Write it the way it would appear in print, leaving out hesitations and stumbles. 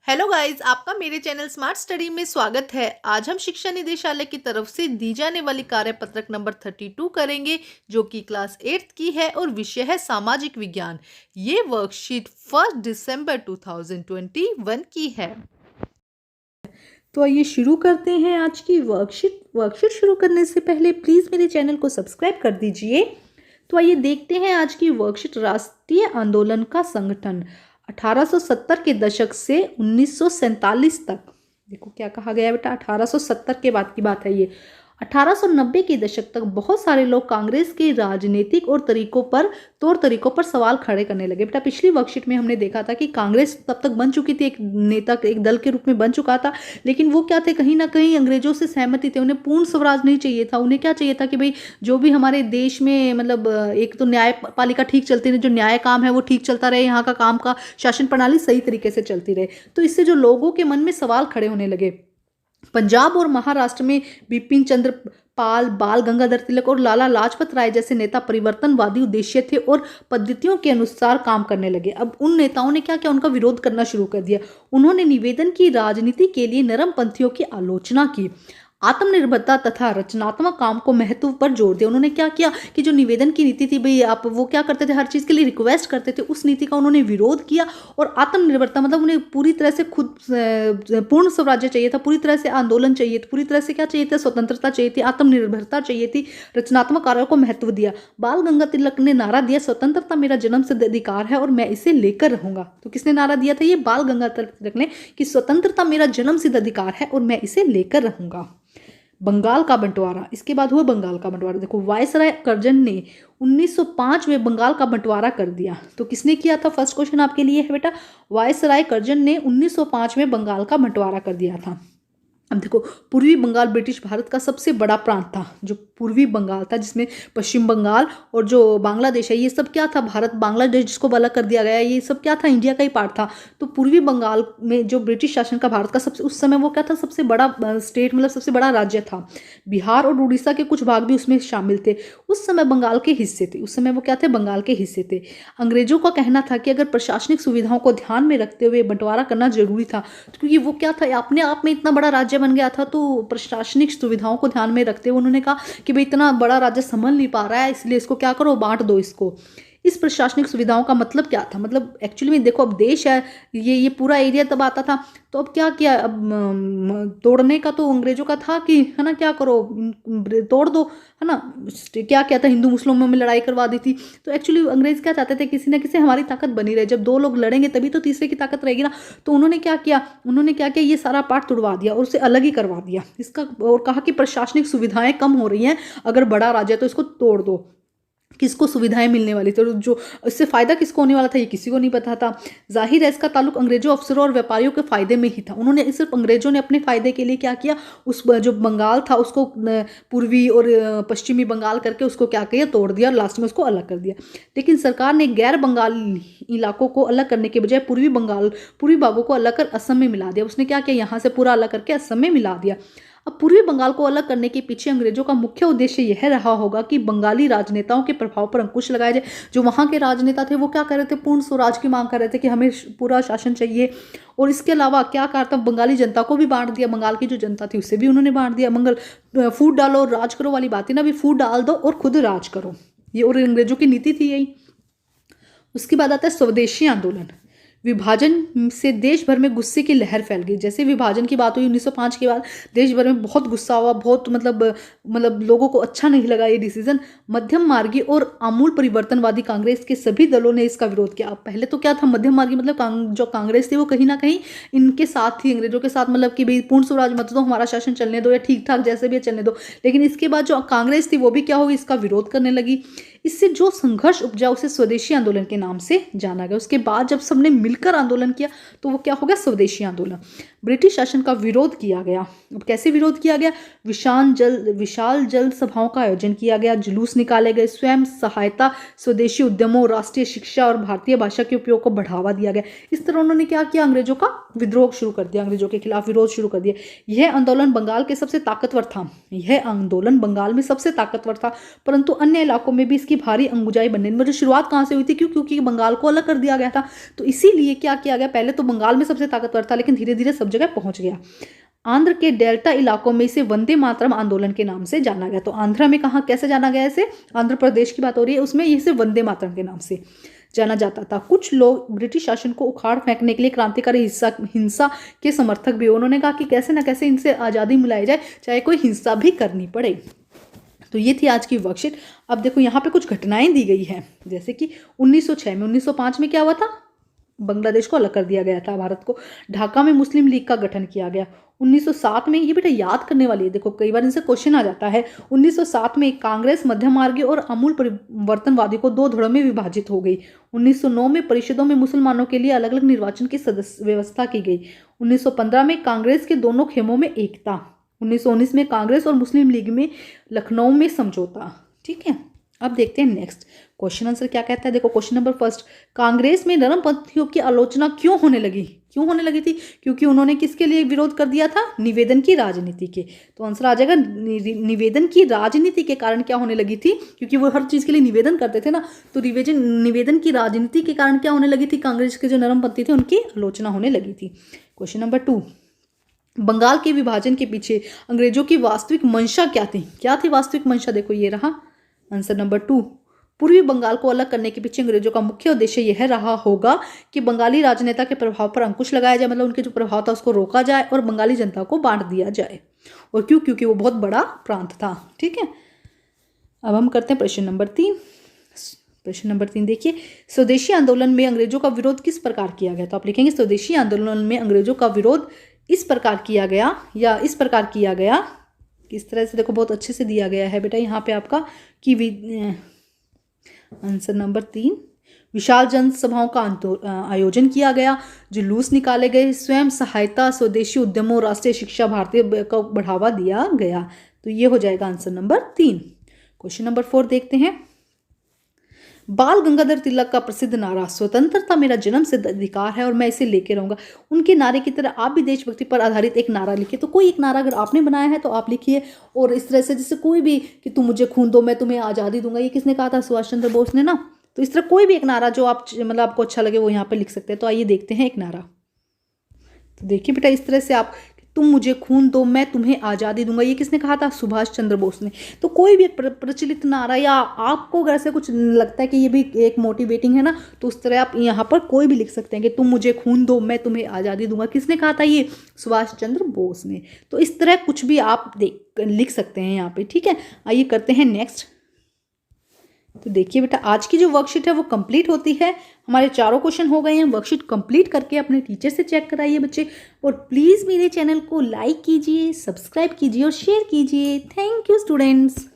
Hello guys, आपका मेरे channel smart study में स्वागत है। आज हम शिक्षा निदेशालय की तरफ से दी जाने वाली कार्यपत्रक नंबर 32 करेंगे, जो कि क्लास 8th की है और विषय है सामाजिक विज्ञान। ये वर्कशीट 1 दिसंबर 2021 की है। तो आइए शुरू करते हैं आज की वर्कशीट शुरू करने से पहले प्लीज़ मेरे चैनल को सब्सक्राइब कर दीजिए। तो आइए देखते हैं आज की वर्कशीट। राष्ट्रीय आंदोलन का संगठन 1870 के दशक से 1947 तक। देखो क्या कहा गया है बेटा, 1870 के बाद की बात है ये। 1890 के दशक तक बहुत सारे लोग कांग्रेस के राजनीतिक और तौर तरीकों पर सवाल खड़े करने लगे। बेटा पिछली वर्कशीट में हमने देखा था कि कांग्रेस तब तक बन चुकी थी, एक दल के रूप में बन चुका था, लेकिन वो क्या थे, कहीं ना कहीं अंग्रेजों से सहमति थे। उन्हें पूर्ण स्वराज नहीं चाहिए था। उन्हें क्या चाहिए था कि भाई जो भी हमारे देश में मतलब एक तो न्यायपालिका ठीक चलती रहे, जो न्याय काम है वो ठीक चलता रहे, यहाँ का काम का शासन प्रणाली सही तरीके से चलती रहे। तो इससे जो लोगों के मन में सवाल खड़े होने लगे। पंजाब और महाराष्ट्र में बिपिन चंद्र पाल, बाल गंगाधर तिलक और लाला लाजपत राय जैसे नेता परिवर्तनवादी उद्देश्य थे और पद्धतियों के अनुसार काम करने लगे। अब उन नेताओं ने क्या किया, उनका विरोध करना शुरू कर दिया। उन्होंने निवेदन की राजनीति के लिए नरम पंथियों की आलोचना की। आत्मनिर्भरता तथा रचनात्मक काम को महत्व पर जोर दिया। उन्होंने क्या किया कि जो निवेदन की नीति थी, भाई आप वो क्या करते थे, हर चीज़ के लिए रिक्वेस्ट करते थे, उस नीति का उन्होंने विरोध किया। और आत्मनिर्भरता मतलब उन्हें पूरी तरह से खुद पूर्ण स्वराज्य चाहिए था, पूरी तरह से आंदोलन चाहिए था, पूरी तरह से क्या चाहिए था, स्वतंत्रता चाहिए थी, आत्मनिर्भरता चाहिए थी, रचनात्मक कार्यों को महत्व दिया। बाल गंगाधर तिलक ने नारा दिया, स्वतंत्रता मेरा जन्मसिद्ध अधिकार है और मैं इसे लेकर रहूंगा। तो किसने नारा दिया था, ये बाल गंगाधर तिलक ने, कि स्वतंत्रता मेरा जन्मसिद्ध अधिकार है और मैं इसे लेकर रहूंगा। बंगाल का बंटवारा, इसके बाद हुआ बंगाल का बंटवारा। देखो वायसराय कर्जन ने 1905 में बंगाल का बंटवारा कर दिया। तो किसने किया था, फर्स्ट क्वेश्चन आपके लिए है बेटा, वायसराय कर्जन ने 1905 में बंगाल का बंटवारा कर दिया था। अब देखो पूर्वी बंगाल ब्रिटिश भारत का सबसे बड़ा प्रांत था। जो पूर्वी बंगाल था, जिसमें पश्चिम बंगाल और जो बांग्लादेश है, ये सब क्या था, भारत बांग्लादेश जिसको अलग कर दिया गया, ये सब क्या था, इंडिया का ही पार्ट था। तो पूर्वी बंगाल में जो ब्रिटिश शासन का भारत का सबसे, उस समय वो क्या था, सबसे बड़ा स्टेट, मतलब सबसे बड़ा राज्य था। बिहार और उड़ीसा के कुछ भाग भी उसमें शामिल थे। उस समय बंगाल के हिस्से थे, उस समय वो क्या थे, बंगाल के हिस्से थे। अंग्रेजों का कहना था कि अगर प्रशासनिक सुविधाओं को ध्यान में रखते हुए बंटवारा करना जरूरी था, क्योंकि वो क्या था, अपने आप में इतना बड़ा राज्य बन गया था। तो प्रशासनिक सुविधाओं को ध्यान में रखते हुए उन्होंने कहा कि भाई इतना बड़ा राज्य संभल नहीं पा रहा है, इसलिए इसको क्या करो, बांट दो इसको। इस प्रशासनिक सुविधाओं का मतलब क्या था, मतलब एक्चुअली में देखो, अब देश है, ये पूरा एरिया तब आता था। तो अब क्या किया, अब तोड़ने का तो अंग्रेजों का था कि है ना, क्या करो, तोड़ दो, है ना। क्या था, हिंदू मुस्लिमों में लड़ाई करवा दी थी। तो एक्चुअली अंग्रेज क्या चाहते थे, किसी ना किसी हमारी ताकत बनी रहे, जब दो लोग लड़ेंगे तभी तो तीसरे की ताकत रहेगी ना। तो उन्होंने क्या किया, ये सारा पार्ट तुड़वा दिया और उसे अलग ही करवा दिया इसका, और कहा कि प्रशासनिक सुविधाएं कम हो रही हैं, अगर बड़ा राज्य है तो इसको तोड़ दो। किसको सुविधाएं मिलने वाली थी, तो जो इससे फायदा किसको होने वाला था, ये किसी को नहीं पता था। जाहिर है इसका ताल्लुक अंग्रेजों, अफसरों और व्यापारियों के फायदे में ही था। उन्होंने सिर्फ, अंग्रेजों ने अपने फायदे के लिए क्या किया, उस जो बंगाल था उसको पूर्वी और पश्चिमी बंगाल करके उसको क्या किया, तोड़ दिया और लास्ट में उसको अलग कर दिया। लेकिन सरकार ने गैर बंगाली इलाकों को अलग करने के बजाय पूर्वी भागों को अलग कर असम में मिला दिया। उसने क्या किया, यहाँ से पूरा अलग करके असम में मिला दिया। अब पूर्वी बंगाल को अलग करने के पीछे अंग्रेजों का मुख्य उद्देश्य यह रहा होगा कि बंगाली राजनेताओं के प्रभाव पर अंकुश लगाया जाए। जो वहाँ के राजनेता थे वो क्या कर रहे थे, पूर्ण स्वराज की मांग कर रहे थे कि हमें पूरा शासन चाहिए। और इसके अलावा क्या करता, बंगाली जनता को भी बांट दिया, बंगाल की जो जनता थी उससे भी उन्होंने बांट दिया। फूट डालो और राज करो वाली बात है ना, अभी फूट डाल दो और खुद राज करो, ये और अंग्रेजों की नीति थी यही। उसके बाद आता है स्वदेशी आंदोलन। विभाजन से देश भर में गुस्से की लहर फैल गई। जैसे विभाजन की बात हुई 1905 के बाद, देश भर में बहुत गुस्सा हुआ, बहुत मतलब लोगों को अच्छा नहीं लगा ये डिसीजन। मध्यम मार्गी और आमूल परिवर्तनवादी कांग्रेस के सभी दलों ने इसका विरोध किया। अब पहले तो क्या था, मध्यम मार्गी मतलब जो कांग्रेस थी वो कहीं ना कहीं इनके साथ थी, अंग्रेजों के साथ, मतलब कि भाई पूर्ण स्वराज मत दो, हमारा शासन चलने दो, या ठीक ठाक जैसे भी चलने दो। लेकिन इसके बाद जो कांग्रेस थी वो भी क्या हुई, इसका विरोध करने लगी। इससे जो संघर्ष उपजा उसे स्वदेशी आंदोलन के नाम से जाना गया। उसके बाद जब सबने मिलकर आंदोलन किया तो वो क्या हो गया, स्वदेशी आंदोलन। ब्रिटिश शासन का विरोध किया गया। अब कैसे विरोध किया गया, विशाल जल सभाओं का आयोजन किया गया, जुलूस निकाले गए, स्वयं सहायता, स्वदेशी उद्यमों, राष्ट्रीय शिक्षा और भारतीय भाषा के उपयोग को बढ़ावा दिया गया। इस तरह उन्होंने क्या किया, अंग्रेजों का विद्रोह शुरू कर दिया, अंग्रेजों के खिलाफ विरोध शुरू कर दिया। यह आंदोलन बंगाल के सबसे ताकतवर था, यह आंदोलन बंगाल में सबसे ताकतवर था, परंतु अन्य इलाकों में भी इसकी भारी अंगुजाई बनने में, शुरुआत कहाँ से हुई थी, क्योंकि बंगाल को अलग कर दिया गया था। तो इसीलिए इसीलिए क्या किया गया, पहले तो बंगाल में सबसे ताकतवर था लेकिन धीरे धीरे सब जगह पहुंच गया। आंध्र के डेल्टा इलाकों में इसे वंदे मातरम आंदोलन के नाम से जाना गया। तो आंध्र में कहाँ कैसे जाना गया इसे, आंध्र प्रदेश की बात हो रही है, उसमें इसे वंदे मातरम के नाम से जाना जाता था। कुछ लोग ब्रिटिश शासन को उखाड़ फेंकने के लिए क्रांतिकारी हिंसा के समर्थक भी। उन्होंने कहा कि कैसे ना कैसे इनसे आज़ादी मिलाई जाए, चाहे कोई हिंसा भी करनी पड़े। तो ये थी आज की वर्कशीट। अब देखो यहाँ पे कुछ घटनाएं दी गई हैं, जैसे कि 1906 में, 1905 में क्या हुआ था, बांग्लादेश को अलग कर दिया गया था भारत को। ढाका में मुस्लिम लीग का गठन किया गया। 1907 में, ये बेटा याद करने वाली है, देखो कई बार इनसे क्वेश्चन आ जाता है। 1907 में कांग्रेस मध्यम मार्गी और अमूल परिवर्तनवादी को दो धड़ों में विभाजित हो गई। 1909 में परिषदों में मुसलमानों के लिए अलग अलग निर्वाचन की सदस्य व्यवस्था की गई। 1915 में कांग्रेस के दोनों खेमों में एकता। 1919 में कांग्रेस और मुस्लिम लीग में लखनऊ में समझौता। ठीक है, अब देखते हैं नेक्स्ट क्वेश्चन आंसर क्या कहता है। देखो क्वेश्चन नंबर फर्स्ट, कांग्रेस में नरमपंथियों की आलोचना क्यों होने लगी, क्यों होने लगी थी, क्योंकि उन्होंने किसके लिए विरोध कर दिया था, निवेदन की राजनीति के। तो आंसर आ जाएगा निवेदन की राजनीति के कारण क्या होने लगी थी, क्योंकि वो हर चीज के लिए निवेदन करते थे ना, तो निवेदन की राजनीति के कारण क्या होने लगी थी, कांग्रेस के जो नरमपंथी थे उनकी आलोचना होने लगी थी। क्वेश्चन नंबर 2, बंगाल के विभाजन के पीछे अंग्रेजों की वास्तविक मंशा क्या थी, क्या थी वास्तविक मंशा, देखो ये रहा आंसर नंबर 2। पूर्वी बंगाल को अलग करने के पीछे अंग्रेजों का मुख्य उद्देश्य यह रहा होगा कि बंगाली राजनेता के प्रभाव पर अंकुश लगाया जाए, मतलब उनके जो प्रभाव था उसको रोका जाए और बंगाली जनता को बांट दिया जाए। और क्यों, क्योंकि वो बहुत बड़ा प्रांत था। ठीक है, अब हम करते हैं प्रश्न नंबर 3। प्रश्न नंबर 3 देखिए, स्वदेशी आंदोलन में अंग्रेजों का विरोध किस प्रकार किया गया। तो आप लिखेंगे स्वदेशी आंदोलन में अंग्रेजों का विरोध इस प्रकार किया गया, या इस प्रकार किया गया, किस तरह से, देखो बहुत अच्छे से दिया गया है बेटा यहाँ पे आपका कि आंसर नंबर 3, विशाल जनसभाओं का आयोजन किया गया, जुलूस निकाले गए, स्वयं सहायता, स्वदेशी उद्यमों, राष्ट्रीय शिक्षा, भारतीय को बढ़ावा दिया गया। तो ये हो जाएगा आंसर नंबर 3। क्वेश्चन नंबर 4 देखते हैं, बाल गंगाधर तिलक का प्रसिद्ध नारा स्वतंत्रता मेरा जन्म सिद्ध अधिकार है और मैं इसे लेके रहूंगा, उनके नारे की तरह आप भी देशभक्ति पर आधारित एक नारा लिखिए। तो कोई एक नारा अगर आपने बनाया है तो आप लिखिए, और इस तरह से जैसे कोई भी कि तुम मुझे खून दो मैं तुम्हें आज़ादी दूंगा, ये किसने कहा था, सुभाष चंद्र बोस ने ना। तो इस तरह कोई भी एक नारा जो आप मतलब आपको अच्छा लगे वो यहाँ पे लिख सकते हैं। तो आइए देखते हैं एक नारा। तो देखिए बेटा इस तरह से आप, तुम मुझे खून दो मैं तुम्हें आज़ादी दूंगा, ये किसने कहा था, सुभाष चंद्र बोस ने। तो कोई भी एक प्रचलित नारा, या आपको अगर ऐसे कुछ लगता है कि ये भी एक मोटिवेटिंग है ना, तो उस तरह आप यहाँ पर कोई भी लिख सकते हैं कि तुम मुझे खून दो मैं तुम्हें आज़ादी दूंगा, किसने कहा था, ये सुभाष चंद्र बोस ने। तो इस तरह कुछ भी आप लिख सकते हैं यहाँ पे। ठीक है, आइए करते हैं नेक्स्ट। तो देखिए बेटा आज की जो वर्कशीट है वो कंप्लीट होती है, हमारे चारों क्वेश्चन हो गए हैं। वर्कशीट कंप्लीट करके अपने टीचर से चेक कराइए बच्चे, और प्लीज़ मेरे चैनल को लाइक कीजिए, सब्सक्राइब कीजिए और शेयर कीजिए। Thank you students.